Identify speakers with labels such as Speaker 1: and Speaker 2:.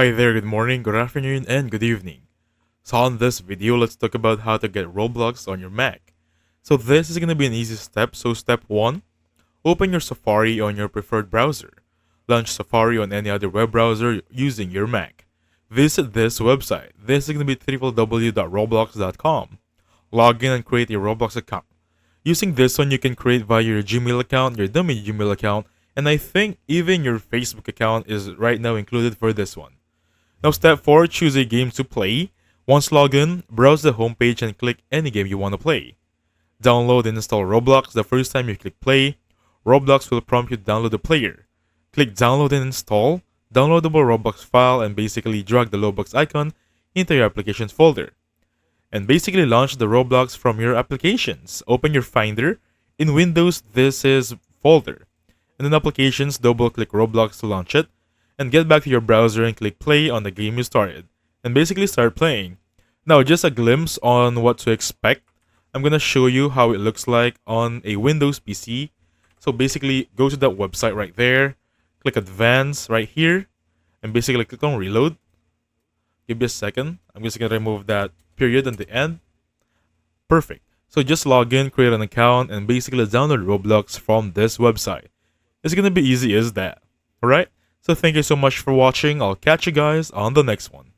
Speaker 1: Hi there, good morning, good afternoon, and good evening. So on this video, let's talk about how to get Roblox on your Mac. So this is going to be an easy step. So step 1, open your Safari on your preferred browser. Launch Safari on any other web browser using your Mac. Visit this website. This is going to be www.roblox.com. Log in and create a Roblox account. Using this one, you can create via your Gmail account, your dummy Gmail account, and I think even your Facebook account is right now included for this one. Now, step 4, choose a game to play. Once logged in, browse the homepage and click any game you want to play. Download and install Roblox. The first time you click play, Roblox will prompt you to download the player. Click download and install, downloadable Roblox file, and basically drag the Roblox icon into your applications folder. And basically launch the Roblox from your applications. Open your Finder. In Windows, this is folder. And in applications, double click Roblox to launch it. And get back to your browser and click play on the game you started. And basically start playing. Now, just a glimpse on what to expect. I'm going to show you how it looks like on a Windows PC. So basically, go to that website right there. Click Advanced right here. And basically click on Reload. Give me a second. I'm just going to remove that period on the end. Perfect. So just log in, create an account, and basically download Roblox from this website. It's going to be easy as that. Alright? So thank you so much for watching. I'll catch you guys on the next one.